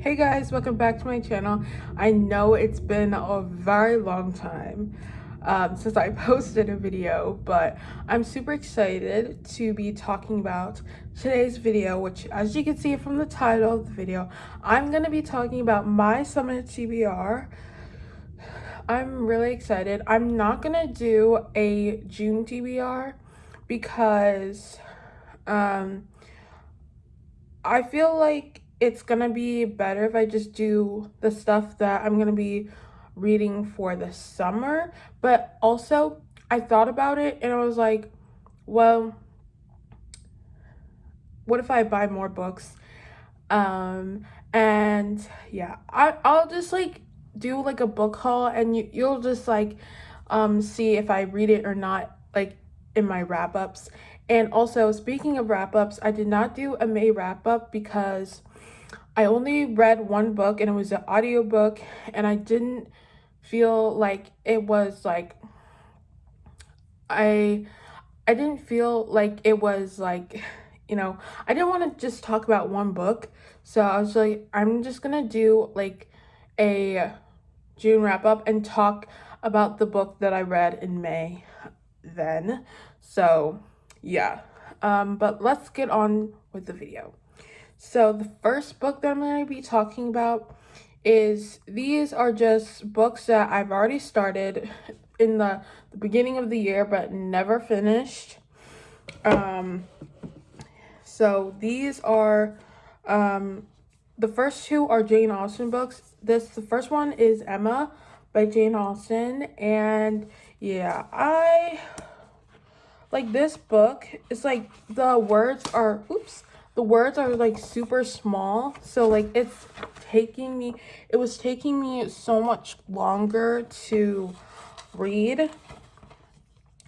Hey guys, welcome back to my channel. I know it's been a very long time since I posted a video, but I'm super excited to be talking about today's video, which, as you can see from the title of the video, I'm going to be talking about my summer TBR. I'm really excited. I'm not going to do a June TBR because I feel like it's gonna be better if I just do the stuff that I'm gonna be reading for the summer. But also, I thought about it and I was like, well, what if I buy more books? And yeah, I'll just like do like a book haul, and you'll just like see if I read it or not, like in my wrap ups. And also, speaking of wrap ups, I did not do a May wrap up because I only read one book and it was an audiobook, and I didn't feel like it was like I I didn't feel like it was like, I didn't want to just talk about one book. So I was like, I'm just gonna do like a June wrap up and talk about the book that I read in May then. So yeah. But let's get on with the video. So the first book that I'm going to be talking about is, these are just books that I've already started in the beginning of the year but never finished. So these are the first two are Jane Austen books. The first one is Emma by Jane Austen, and yeah, I like this book. It's like the words are like super small, so like it was taking me so much longer to read.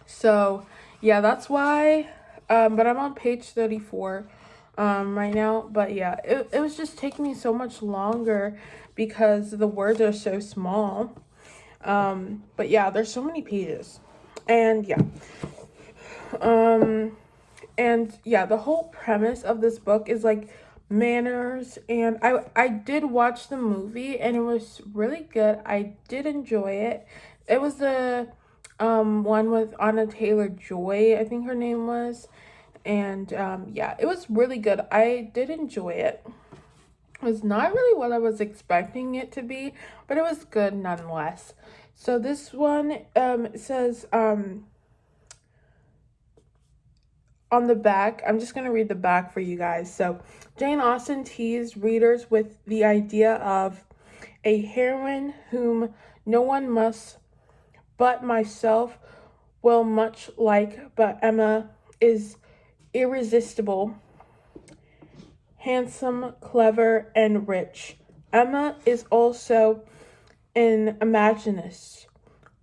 So yeah, that's why. But I'm on page 34 right now. But yeah, it was just taking me so much longer because the words are so small. But yeah, there's so many pages. And yeah. And yeah, the whole premise of this book is like manners, and I did watch the movie and it was really good. I did enjoy it. It was the one with Anna Taylor-Joy, I think her name was. And yeah, it was really good. I did enjoy it. It was not really what I was expecting it to be, but it was good nonetheless. So this one says on the back, I'm just going to read the back for you guys. So, Jane Austen teased readers with the idea of a heroine whom no one must but myself will much like, but Emma is irresistible, handsome, clever, and rich. Emma is also an imaginist,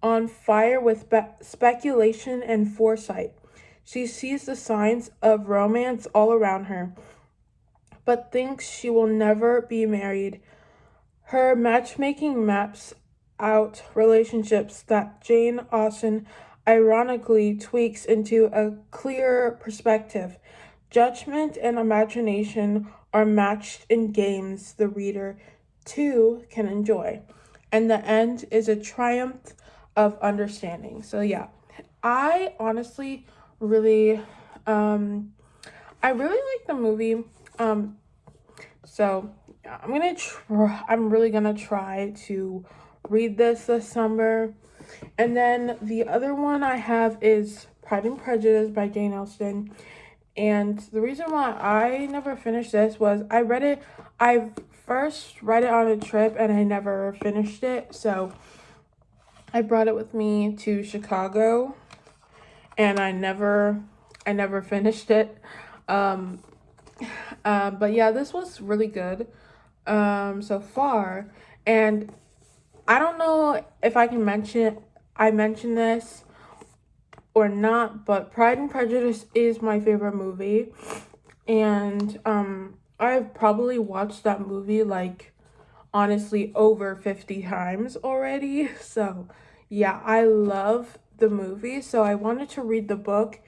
on fire with speculation and foresight. She sees the signs of romance all around her, but thinks she will never be married. Her matchmaking maps out relationships that Jane Austen ironically tweaks into a clearer perspective. Judgment and imagination are matched in games the reader too can enjoy. And the end is a triumph of understanding. So yeah, I honestly really I really like the movie. So yeah, I'm really gonna try to read this summer. And then the other one I have is Pride and Prejudice by Jane Austen. And the reason why I never finished this was I first read it on a trip and I never finished it. So I brought it with me to Chicago and I never finished it. But yeah, this was really good so far. And I don't know if I mentioned this or not, but Pride and Prejudice is my favorite movie. And I've probably watched that movie like honestly over 50 times already. So yeah, I love the movie. So I wanted to read the book,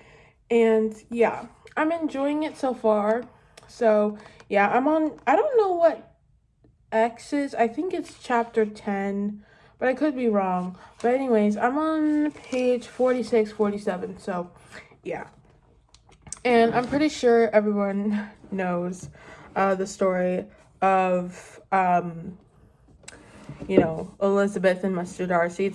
and yeah, I'm enjoying it so far. So yeah, I don't know X's. I think it's chapter 10, but I could be wrong. But anyways, I'm on page 46, 47. So yeah. And I'm pretty sure everyone knows the story of Elizabeth and Mr. Darcy.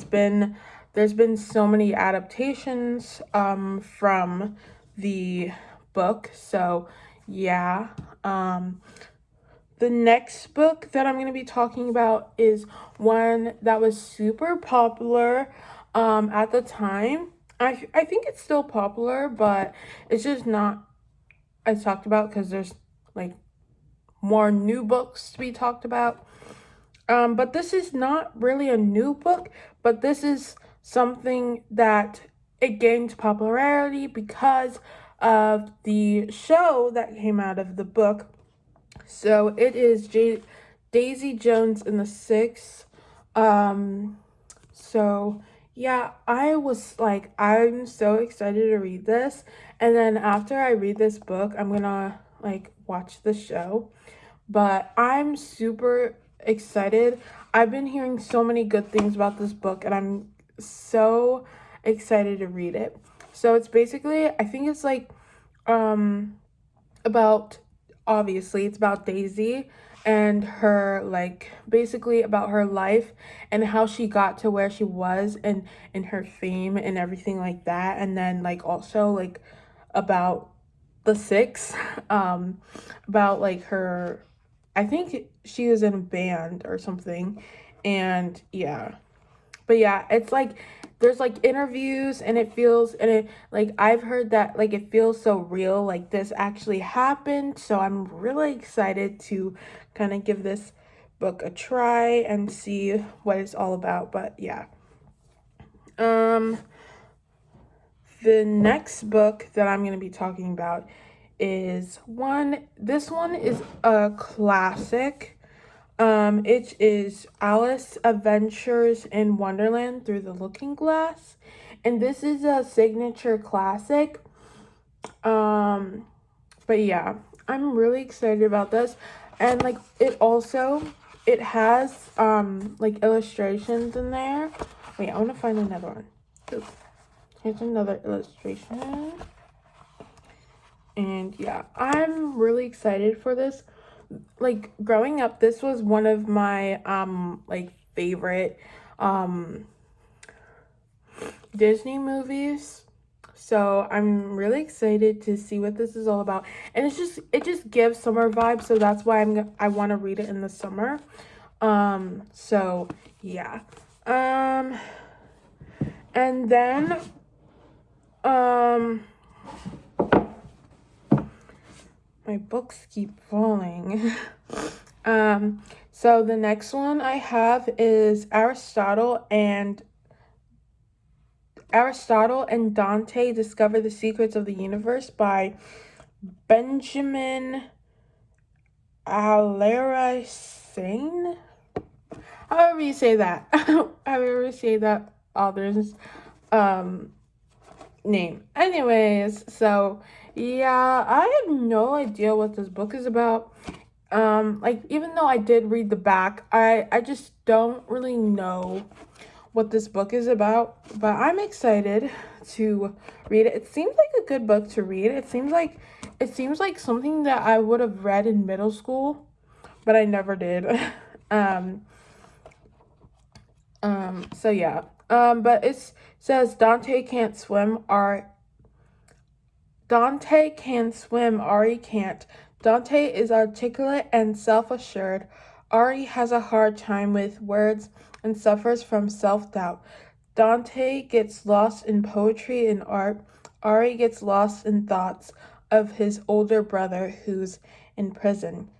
There's been so many adaptations from the book. So yeah. The next book that I'm going to be talking about is one that was super popular at the time. I think it's still popular, but it's just not as talked about because there's like more new books to be talked about. But this is not really a new book, but this is something that it gained popularity because of the show that came out of the book. So it is Daisy Jones and the Six. So yeah, I'm so excited to read this. And then after I read this book, I'm gonna watch the show. But I'm super excited. I've been hearing so many good things about this book, and I'm so excited to read it. So it's basically, I think it's about, obviously it's about Daisy and her, basically about her life and how she got to where she was, and her fame and everything like that. And then also about the Six, about her, I think she was in a band or something. And yeah, but yeah, it's there's interviews, and I've heard that it feels so real, like this actually happened. So I'm really excited to kind of give this book a try and see what it's all about. But yeah. The next book that I'm going to be talking about is this one is a classic. It is Alice Adventures in Wonderland Through the Looking Glass. And this is a signature classic. But yeah, I'm really excited about this. And it has illustrations in there. Wait, I want to find another one. Ooh, here's another illustration. And yeah, I'm really excited for this. Growing up, this was one of my favorite Disney movies. So I'm really excited to see what this is all about. And it just gives summer vibes, so that's why I want to read it in the summer. So yeah. And then my books keep falling. So the next one I have is Aristotle and Dante Discover the Secrets of the Universe by Benjamin Allaricine. However you say that. However you say that author's name. Anyways, so yeah, I have no idea what this book is about. Even though I did read the back, I just don't really know what this book is about, but I'm excited to read it. It seems like a good book to read. It seems like something that I would have read in middle school, but I never did. So yeah. But it says Dante can't swim, Dante can swim, Ari can't. Dante is articulate and self-assured. Ari has a hard time with words and suffers from self-doubt. Dante gets lost in poetry and art. Ari gets lost in thoughts of his older brother who's in prison.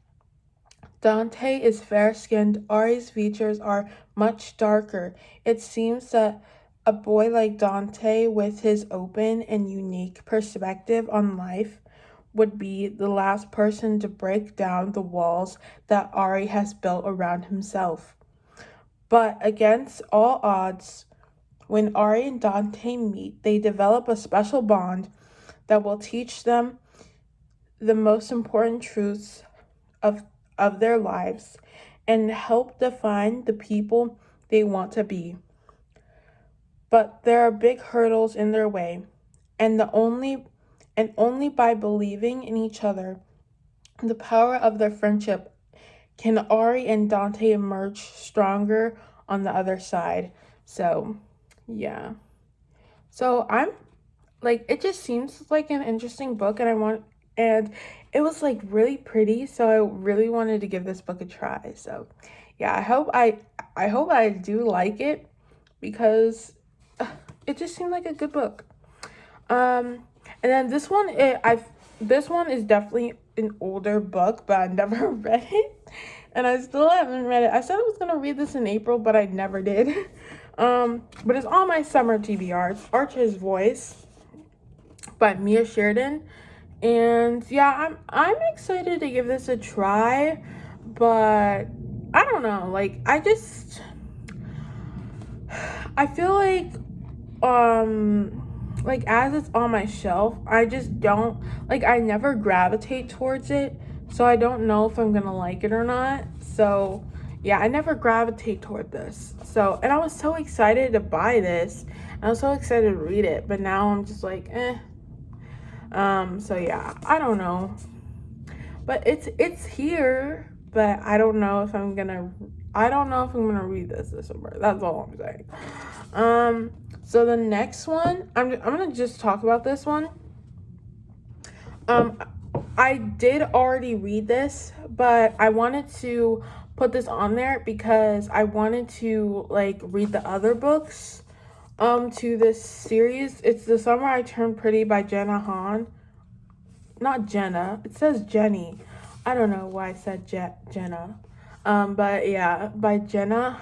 Dante is fair-skinned. Ari's features are much darker. It seems that a boy like Dante, with his open and unique perspective on life, would be the last person to break down the walls that Ari has built around himself. But against all odds, when Ari and Dante meet, they develop a special bond that will teach them the most important truths of their lives. and help define the people they want to be. But there are big hurdles in their way, and only by believing in each other, the power of their friendship, can Ari and Dante emerge stronger on the other side. So, yeah. So I'm like, it just seems like an interesting book, and it was like really pretty, so I really wanted to give this book a try. So yeah, I hope I do like it, because it just seemed like a good book. And then this one is definitely an older book, but I never read it, and I still haven't read it. I said I was gonna read this in April, but I never did. But it's on my summer TBR. It's Archer's Voice by Mia Sheridan, and yeah, I'm excited to give this a try, but I don't know. Like, I feel like as it's on my shelf, I just don't like, I never gravitate towards it, so I don't know if I'm gonna like it or not. So yeah, I never gravitate toward this. So, and I was so excited to buy this, I was so excited to read it, but now I'm just like, so yeah, I don't know, but it's here, but I don't know if I'm gonna read this summer. That's all I'm saying. So the next one, I'm gonna just talk about this one. I did already read this, but I wanted to put this on there because I wanted to like read the other books to this series. It's The Summer I Turned Pretty by Jenna Han. Not Jenna. It says Jenny. I don't know why I said Jenna. But yeah, by Jenna.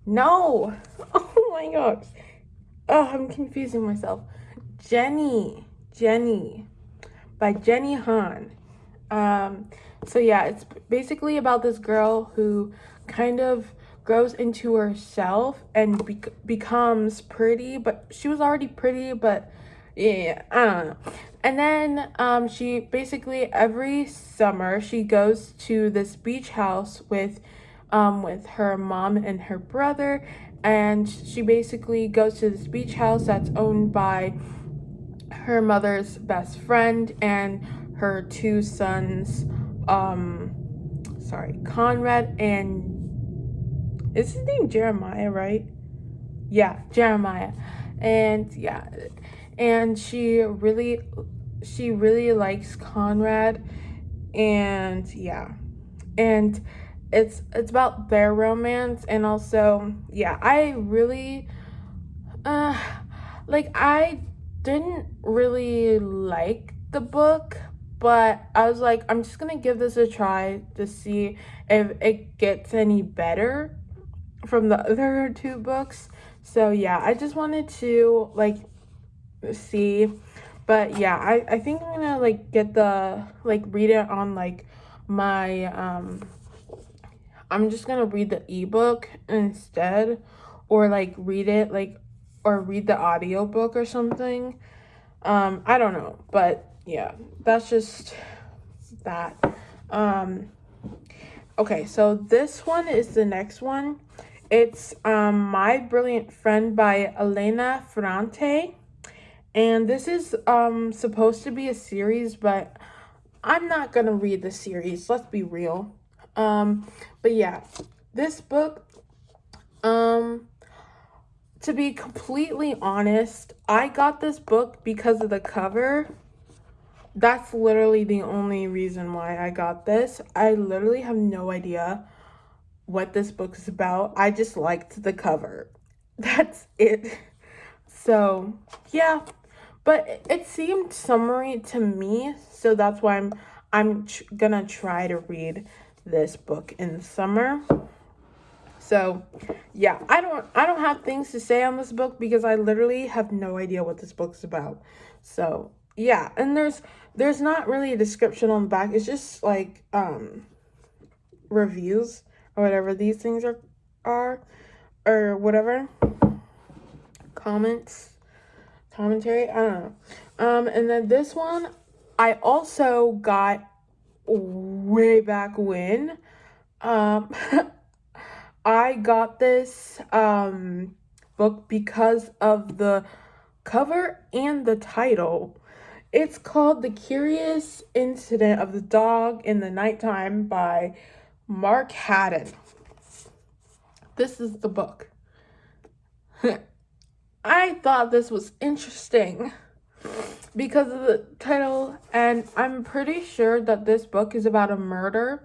No. Oh my gosh. Oh, I'm confusing myself. Jenny. By Jenny Han. So yeah, it's basically about this girl who kind of grows into herself and becomes pretty, but she was already pretty, but yeah, I don't know. And then she basically every summer she goes to this beach house with her mom and her brother, and she basically goes to this beach house that's owned by her mother's best friend and her two sons, Conrad and, is his name Jeremiah, right? Yeah, Jeremiah. And yeah, and she really likes Conrad, and yeah, and it's about their romance. And also, yeah, I really I didn't really like the book, but I was like, I'm just gonna give this a try to see if it gets any better from the other two books. So yeah, I just wanted to like see, but yeah, I think I'm gonna like get the read it on like my I'm just gonna read the ebook instead, or like read it or read the audiobook or something. I don't know, but yeah, that's just that. Okay, so this one is the next one. It's My Brilliant Friend by Elena Ferrante. And this is supposed to be a series, but I'm not gonna read the series, let's be real. But yeah, this book, to be completely honest, I got this book because of the cover. That's literally the only reason why I got this. I literally have no idea what this book is about. I just liked the cover. That's it. So, yeah. But it seemed summery to me, so that's why I'm gonna try to read this book in the summer. So, yeah, I don't have things to say on this book because I literally have no idea what this book's about. So, yeah, and there's not really a description on the back. It's just like reviews or whatever these things are or whatever. Commentary, I don't know. And then this one I also got way back when. Um, I got this book because of the cover and the title. It's called The Curious Incident of the Dog in the Nighttime by Mark Haddon. This is the book. I thought this was interesting because of the title, and I'm pretty sure that this book is about a murder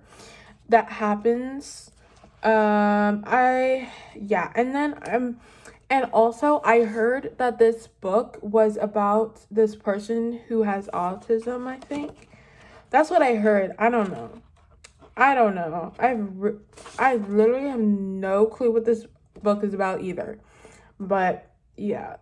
that happens. And also I heard that this book was about this person who has autism, I think. That's what I heard. I don't know. I literally have no clue what this book is about either. But yeah.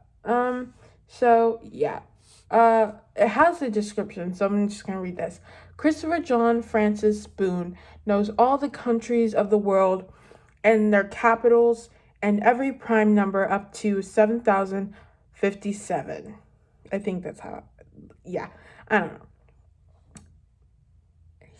So yeah. It has a description, so I'm just gonna read this. Christopher John Francis Boone knows all the countries of the world and their capitals and every prime number up to 7,057. I think that's how. Yeah, I don't know.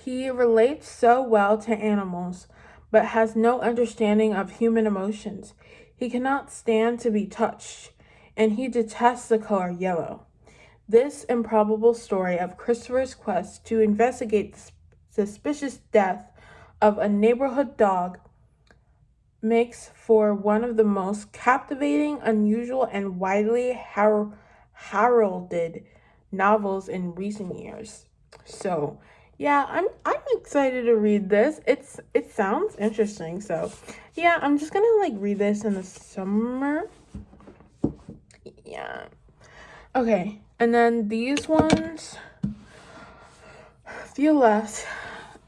He relates so well to animals, but has no understanding of human emotions. He cannot stand to be touched, and he detests the color yellow. This improbable story of Christopher's quest to investigate the suspicious death of a neighborhood dog makes for one of the most captivating, unusual, and widely heralded novels in recent years. So, yeah, I'm excited to read this. It sounds interesting. So, yeah, I'm just gonna like read this in the summer. Yeah. Okay, and then these ones feel less.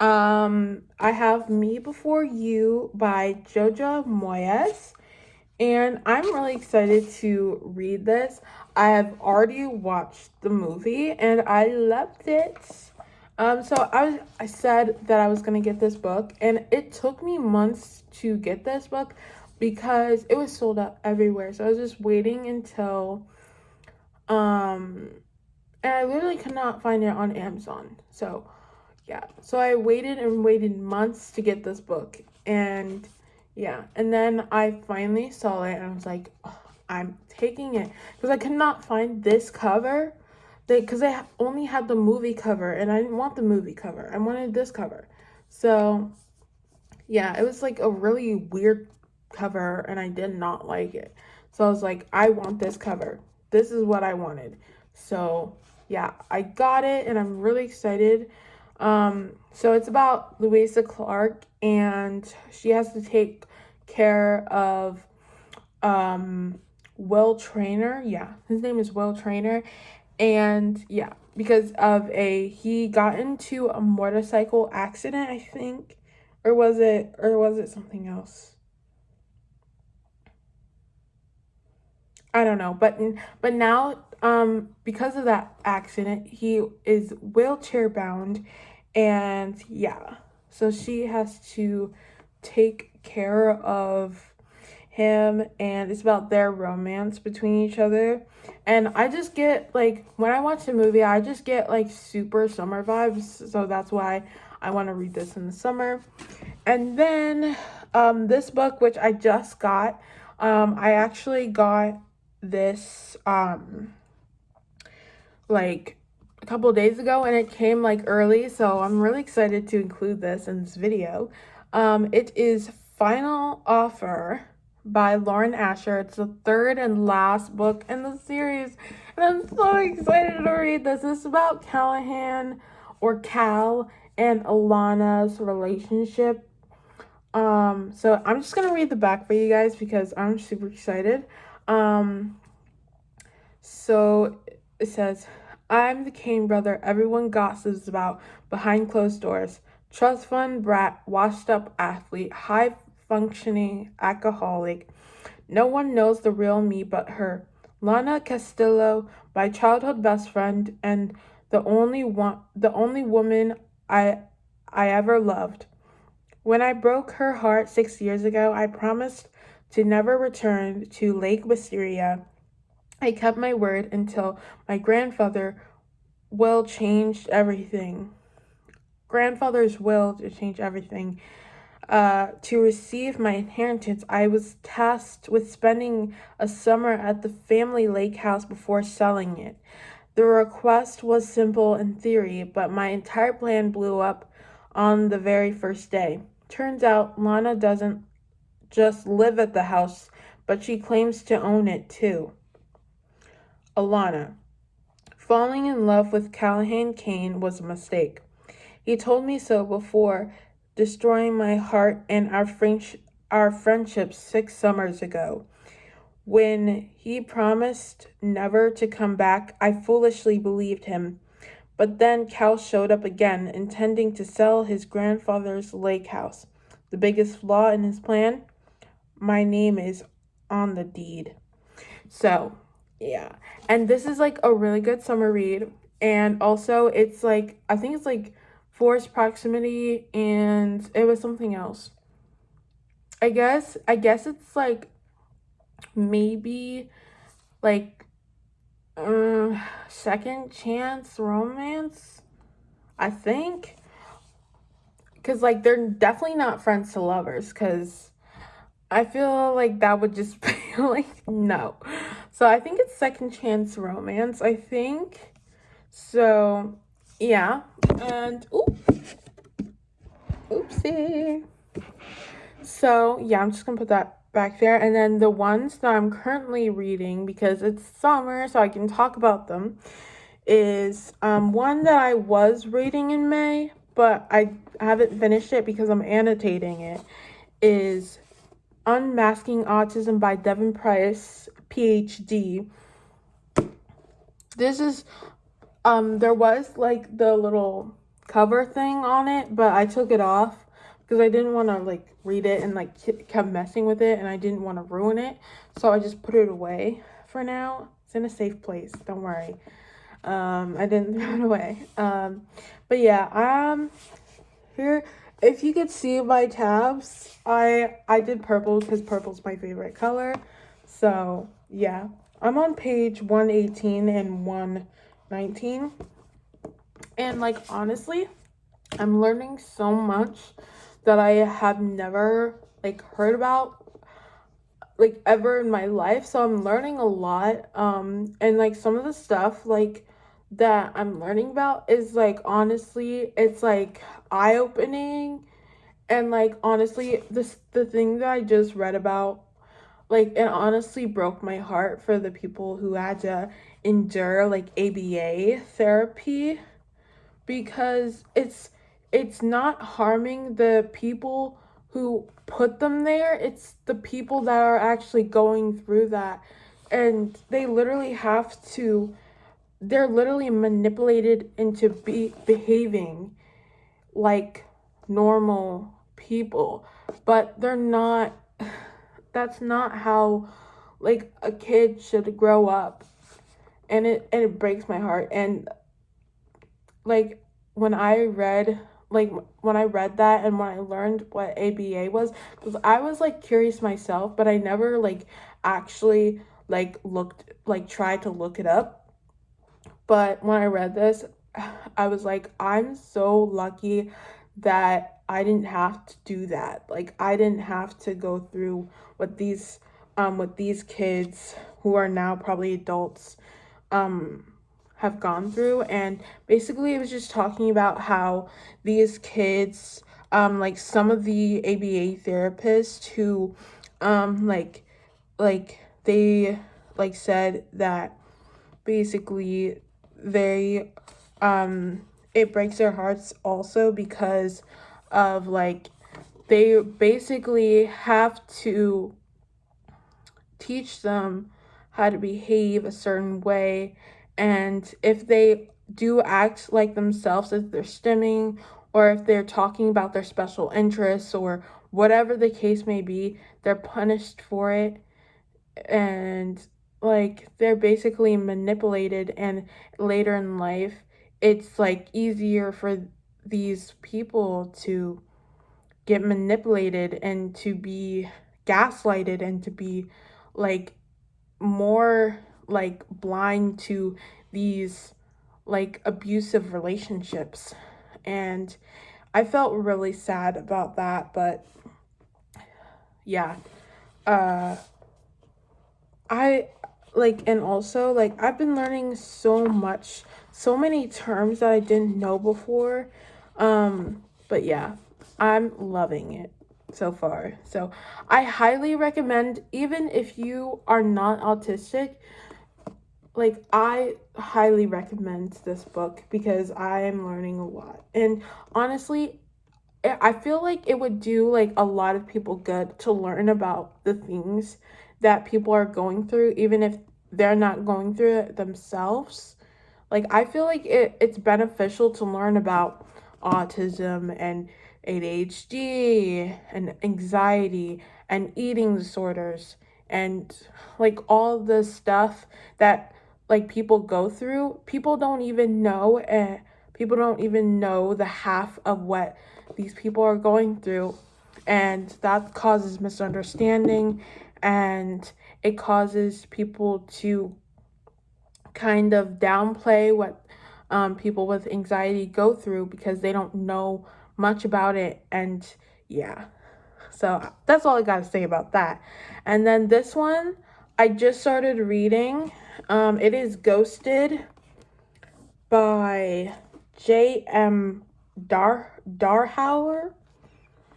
I have Me Before You by Jojo Moyes, and I'm really excited to read this. I have already watched the movie and I loved it. So I said that I was gonna get this book, and it took me months to get this book because it was sold out everywhere. So I was just waiting until and I literally could not find it on Amazon. So yeah, so I waited and waited months to get this book, and yeah, and then I finally saw it and I was like, oh, I'm taking it, because I could not find this cover, because they only had the movie cover and I didn't want the movie cover. I wanted this cover. So yeah, it was like a really weird cover and I did not like it. So I was like, I want this cover. This is what I wanted. So yeah, I got it and I'm really excited. So it's about Louisa Clark, and she has to take care of Will Trainer. Yeah, his name is Will Trainer. And yeah, because of he got into a motorcycle accident, I think. Or was it something else? I don't know, but now because of that accident, he is wheelchair bound, and yeah, so she has to take care of him, and it's about their romance between each other. And I just get like, when I watch the movie, I just get like super summer vibes, so that's why I want to read this in the summer. And then this book, which I just got, I actually got this like a couple days ago, and it came like early, so I'm really excited to include this in this video. It is Final Offer by Lauren Asher. It's the third and last book in the series, and I'm so excited to read this. This is about Callahan, or Cal, and Alana's relationship. So I'm just gonna read the back for you guys because I'm super excited. So it says, I'm the Kane brother everyone gossips about behind closed doors. Trust fund brat, washed up athlete, high functioning alcoholic. No one knows the real me but her. Lana Castillo, my childhood best friend, and the only woman I ever loved. When I broke her heart 6 years ago, I promised to never return to Lake Wisteria. I kept my word until my grandfather, well, changed everything. grandfather's will to change everything. To receive my inheritance, I was tasked with spending a summer at the family lake house before selling it. The request was simple in theory, but my entire plan blew up on the very first day. Turns out Lana doesn't just live at the house, but she claims to own it too. Alana. Falling in love with Callahan Kane was a mistake. He told me so before destroying my heart and our friendship 6 summers ago. When he promised never to come back, I foolishly believed him. But then Cal showed up again, intending to sell his grandfather's lake house. The biggest flaw in his plan? My name is on the deed. So, yeah. And this is like a really good summer read. And also, it's like, I think it's like forced proximity, and it was something else. I guess it's like maybe like second chance romance, I think. Because like they're definitely not friends to lovers, because I feel like that would just be like, no. So I think it's second chance romance, I think. So, yeah. And, oopsie. So, yeah, I'm just going to put that back there. And then the ones that I'm currently reading, because it's summer, so I can talk about them, is one that I was reading in May, but I haven't finished it because I'm annotating it, is Unmasking Autism by Devin Price, PhD. This is, there was like the little cover thing on it, but I took it off because I didn't want to like read it and like kept messing with it, and I didn't want to ruin it. So I just put it away for now. It's in a safe place. Don't worry. I didn't throw it away. But yeah, here, if you could see my tabs, I did purple because purple's my favorite color. So yeah, I'm on page 118 and 119. And like honestly, I'm learning so much that I have never like heard about like ever in my life. So I'm learning a lot. And like some of the stuff like that I'm learning about is like honestly, it's like eye-opening. And like honestly, the thing that I just read about, like it honestly broke my heart for the people who had to endure like ABA therapy, because it's not harming the people who put them there. It's the people that are actually going through that, and they're literally manipulated into behaving like normal people, but they're not. That's not how like a kid should grow up, and it breaks my heart. And like when I read that and when I learned what ABA was, because I was like curious myself, but I never like actually like tried to look it up. But when I read this, I was like, I'm so lucky that I didn't have to do that. Like I didn't have to go through what these kids who are now probably adults have gone through. And basically it was just talking about how these kids, like some of the ABA therapists who they like said that basically they it breaks their hearts also because of like they basically have to teach them how to behave a certain way, and if they do act like themselves, if they're stimming or if they're talking about their special interests or whatever the case may be, they're punished for it. And like they're basically manipulated, and later in life it's like easier for these people to get manipulated and to be gaslighted and to be like more like blind to these like abusive relationships. and I felt really sad about that, but yeah. Uh I and also I've been learning so many terms that I didn't know before. But yeah, I'm loving it so far. So I highly recommend, even if you are not autistic, I highly recommend this book because I am learning a lot. And honestly, I feel like it would do a lot of people good to learn about the things that people are going through, even if they're not going through it themselves. I feel like it's beneficial to learn about autism and ADHD and anxiety and eating disorders and all the stuff that people go through. People don't even know the half of what these people are going through, and that causes misunderstanding, and it causes people to kind of downplay what people with anxiety go through because they don't know much about it. And yeah, so that's all I got to say about that. And then this one I just started reading. It is Ghosted by J.M. Darhauer.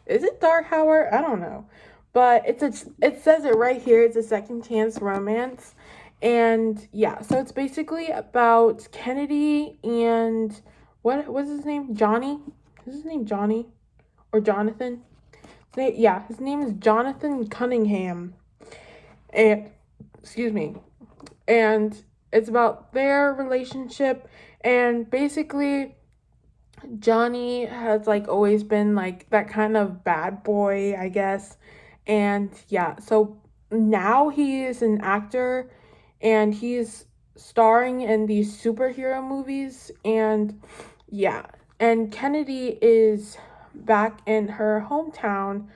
Is it Darhauer? I don't know. But it says it right here. It's a second chance romance. And yeah, so it's basically about Kennedy and what's his name? Johnny? Is his name Johnny? Or Jonathan? Yeah, his name is Jonathan Cunningham. And excuse me. And it's about their relationship, and basically Johnny has always been that kind of bad boy, I guess. And yeah, so now he is an actor and he's starring in these superhero movies. And yeah, and Kennedy is back in her hometown,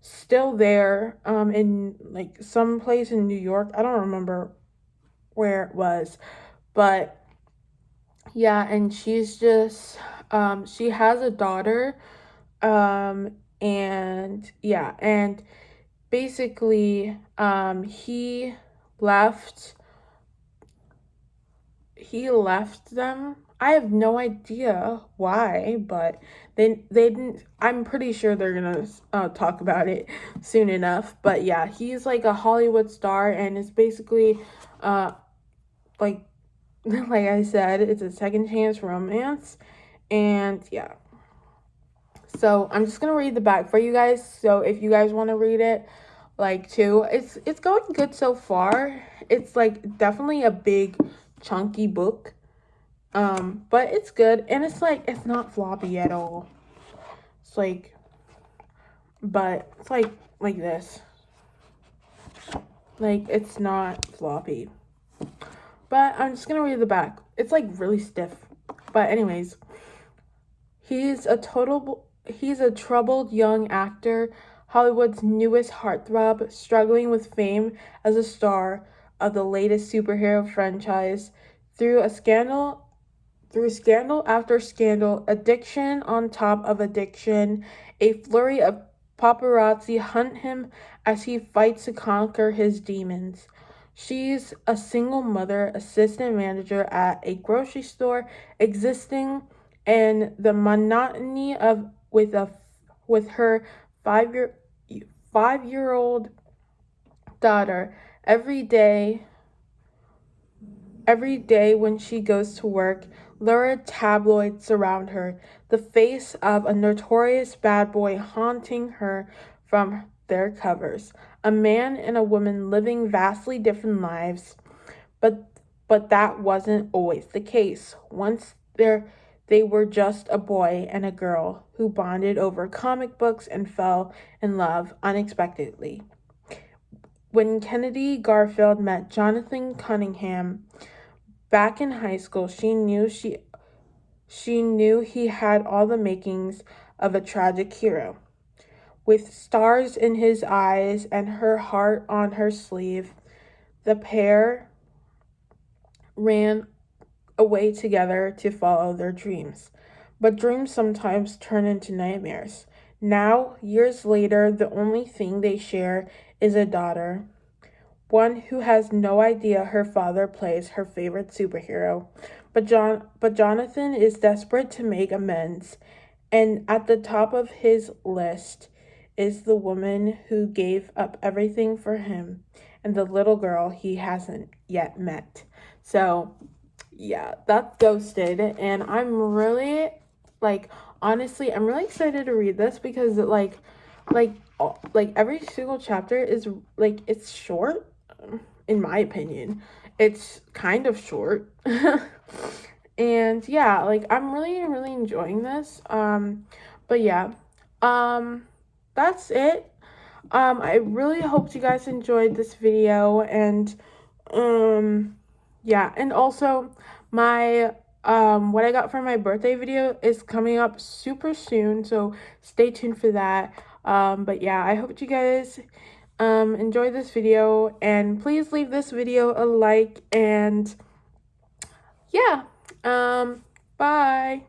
still there, in some place in New York. I don't remember where it was, but yeah, and she's just she has a daughter, and yeah, and basically left he left them. I have no idea why, but they didn't. I'm pretty sure they're gonna talk about it soon enough. But yeah, he's a Hollywood star, and it's basically like like I said, it's a second chance romance. And yeah, so I'm just gonna read the back for you guys. So if you guys want to read it, too, it's going good so far. It's definitely a big chunky book, but it's good, and it's not floppy at all. It's but it's like this. It's not floppy. But I'm just gonna read the back. It's really stiff. But anyways, he's a troubled young actor, Hollywood's newest heartthrob, struggling with fame as a star of the latest superhero franchise. Through scandal after scandal, addiction on top of addiction, a flurry of paparazzi hunt him as he fights to conquer his demons. She's a single mother, assistant manager at a grocery store, existing in the monotony of with her 5-year old daughter. Every day when she goes to work, lurid tabloids surround her, the face of a notorious bad boy haunting her from their covers. A man and a woman living vastly different lives, but that wasn't always the case. Once they were just a boy and a girl who bonded over comic books and fell in love unexpectedly. When Kennedy Garfield met Jonathan Cunningham back in high school, she knew he had all the makings of a tragic hero. With stars in his eyes and her heart on her sleeve, the pair ran away together to follow their dreams. but dreams sometimes turn into nightmares. Now, years later, the only thing they share is a daughter, one who has no idea her father plays her favorite superhero. But Jonathan is desperate to make amends, and at the top of his list is the woman who gave up everything for him and the little girl he hasn't yet met. So, yeah, that's Ghosted, and I'm really like honestly, I'm really excited to read this because like every single chapter is like it's short, in my opinion. It's kind of short. And yeah, like I'm really enjoying this. But yeah. Um that's it. I really hope you guys enjoyed this video, and um yeah, and also my what I got for my birthday video is coming up super soon, so stay tuned for that. But yeah, I hope you guys enjoy this video, and please leave this video a like, and yeah. Bye.